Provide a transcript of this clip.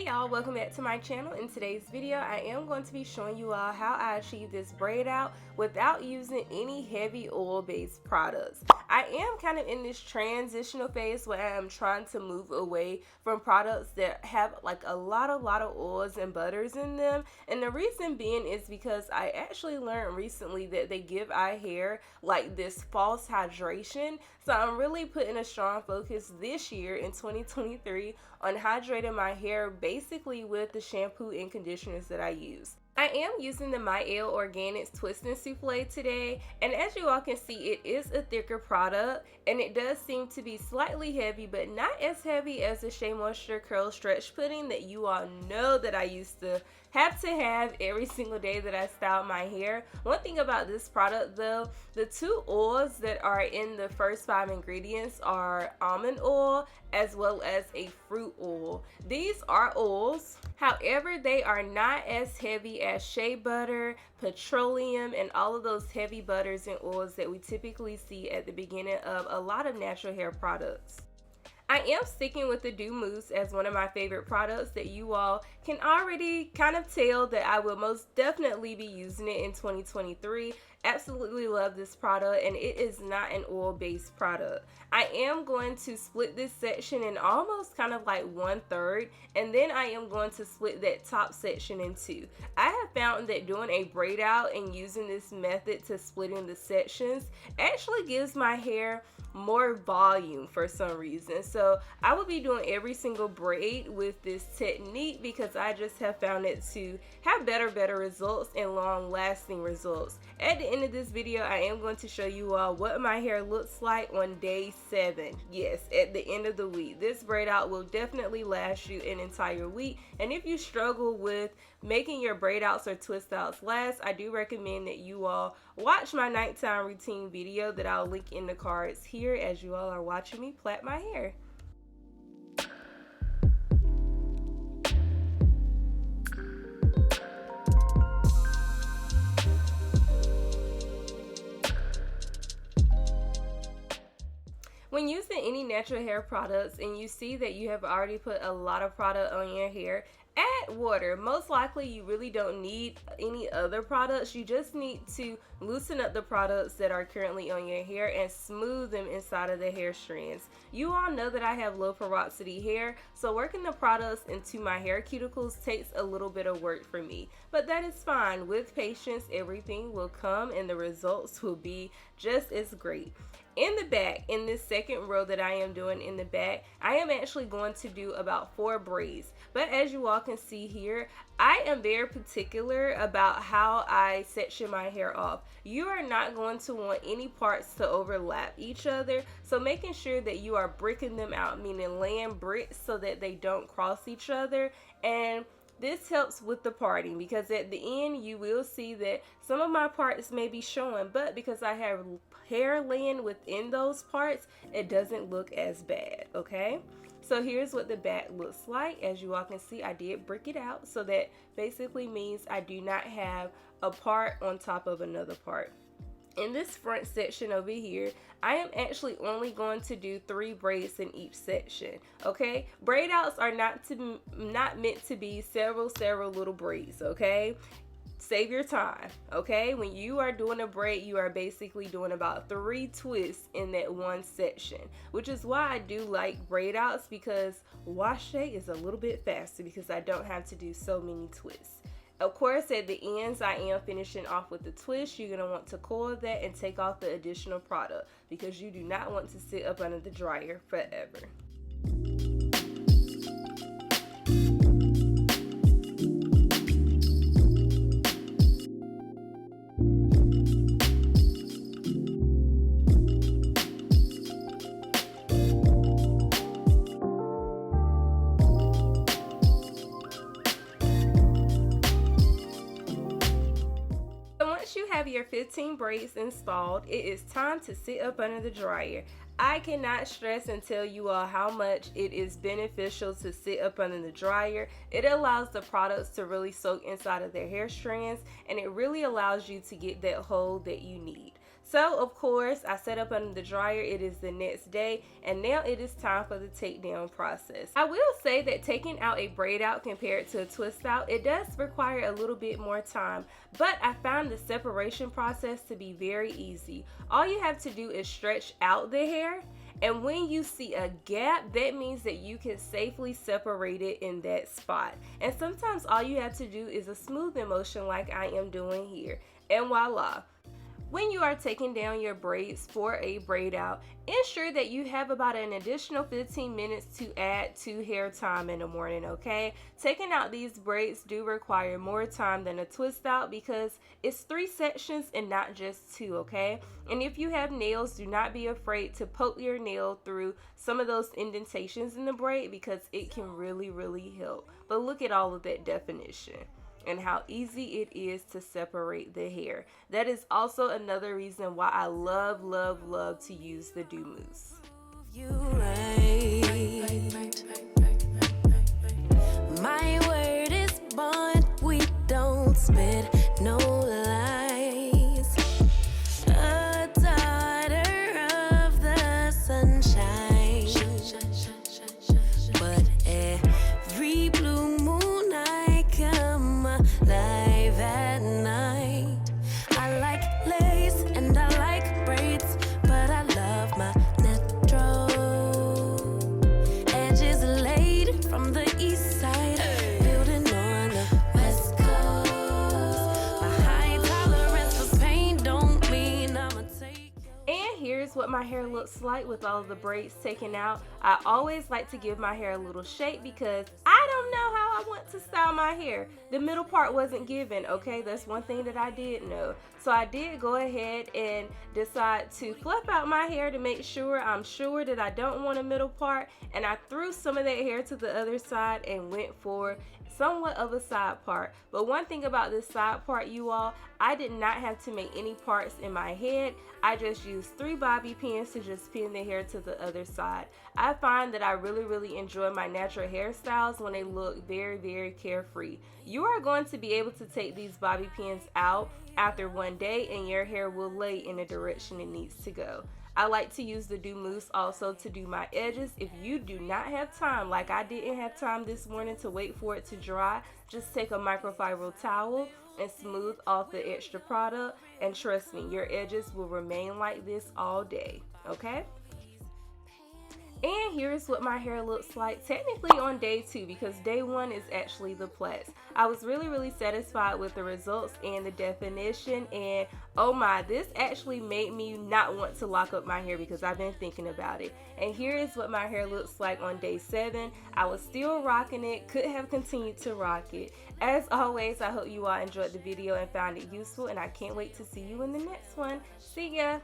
Hey y'all, welcome back to my channel. In today's video, I am going to be showing you all how I achieve this braid out without using any heavy oil-based products. I am kind of in this transitional phase where I am trying to move away from products that have like a lot of oils and butters in them. And the reason being is because I actually learned recently that they give our hair like this false hydration. So I'm really putting a strong focus this year in 2023 on hydrating my hair basically with the shampoo and conditioners that I use. I am using the My Elle Organics Twist and Souffle today, and as you all can see, it is a thicker product and it does seem to be slightly heavy, but not as heavy as the Shea Moisture Curl Stretch Pudding that you all know that I used to have every single day that I styled my hair. One thing about this product though, the two oils that are in the first 5 ingredients are almond oil as well as a fruit oil. These are oils, however they are not as heavy as shea butter, petroleum, and all of those heavy butters and oils that we typically see at the beginning of a lot of natural hair products. I am sticking with the Dew Mousse as one of my favorite products that you all can already kind of tell that I will most definitely be using it in 2023. Absolutely love this product, and it is not an oil-based product. I am going to split this section in almost kind of like 1/3, and then I am going to split that top section in 2. I have found that doing a braid out and using this method to splitting the sections actually gives my hair more volume for some reason. So I will be doing every single braid with this technique because I just have found it to have better results and long-lasting results. At the end of this video, I am going to show you all what my hair looks like on day 7. Yes, at the end of the week. This braid out will definitely last you an entire week, and if you struggle with making your braid outs or twist outs last, I do recommend that you all watch my nighttime routine video that I'll link in the cards here as you all are watching me plait my hair. When using any natural hair products and you see that you have already put a lot of product on your hair, add water. Most likely you really don't need any other products. You just need to loosen up the products that are currently on your hair and smooth them inside of the hair strands. You all know that I have low porosity hair, so working the products into my hair cuticles takes a little bit of work for me, but that is fine. With patience, everything will come and the results will be just as great. In the back, in this second row that I am doing in the back, I am actually going to do about 4 braids. But as you all can see here, I am very particular about how I section my hair off. You are not going to want any parts to overlap each other, so making sure that you are bricking them out, meaning laying bricks so that they don't cross each other. And this helps with the parting because at the end you will see that some of my parts may be showing, but because I have hair laying within those parts, it doesn't look as bad, okay? So here's what the back looks like. As you all can see, I did brick it out, so that basically means I do not have a part on top of another part. In this front section over here, I am actually only going to do 3 braids in each section, okay? Braid outs are not meant to be several little braids, okay? Save your time, okay? When you are doing a braid, you are basically doing about 3 twists in that one section, which is why I do like braid outs, because wash day is a little bit faster because I don't have to do so many twists. Of course, at the ends, I am finishing off with the twist. You're going to want to coil that and take off the additional product because you do not want to sit up under the dryer forever. You have your 15 braids installed, it is time to sit up under the dryer. I cannot stress and tell you all how much it is beneficial to sit up under the dryer. It allows the products to really soak inside of their hair strands, and it really allows you to get that hold that you need. So of course I set up under the dryer. It is the next day and now it is time for the takedown process. I will say that taking out a braid out compared to a twist out, it does require a little bit more time, but I found the separation process to be very easy. All you have to do is stretch out the hair, and when you see a gap, that means that you can safely separate it in that spot. And sometimes all you have to do is a smoothing motion like I am doing here, and voila. When you are taking down your braids for a braid out, ensure that you have about an additional 15 minutes to add to hair time in the morning, okay? Taking out these braids do require more time than a twist out because it's 3 sections and not just 2, okay? And if you have nails, do not be afraid to poke your nail through some of those indentations in the braid because it can really help. But look at all of that definition and how easy it is to separate the hair. That is also another reason why I love to use the Do Mousse. My word is bond, we don't spit no lies. A daughter of the sunshine, but every blue moon I come alive at night. I like lace and I like braids, but I love my natural edges laid from the east side, building on the west coast. My high tolerance for pain don't mean I'ma take. And here's what my hair looks like with all of the braids taken out. I always like to give my hair a little shape because I don't know how I want to style my hair. The middle part wasn't given, okay? That's one thing that I did know. So I did go ahead and decide to flip out my hair to make sure I'm sure that I don't want a middle part, and I threw some of that hair to the other side and went for somewhat of a side part. But one thing about this side part, you all, I did not have to make any parts in my head. I just used 3 bobby pins to just pin the hair to the other side. I find that I really enjoy my natural hairstyles when they look very carefree. You are going to be able to take these bobby pins out after one day and your hair will lay in the direction it needs to go. I like to use the Do Mousse also to do my edges. If you do not have time, like I didn't have time this morning to wait for it to dry, just take a microfiber towel and smooth off the extra product, and trust me, your edges will remain like this all day, okay? And here's what my hair looks like technically on day 2, because day 1 is actually the plaits. I was really satisfied with the results and the definition, and oh my, this actually made me not want to lock up my hair because I've been thinking about it. And here is what my hair looks like on day 7. I was still rocking it, could have continued to rock it. As always, I hope you all enjoyed the video and found it useful, and I can't wait to see you in the next one. See ya!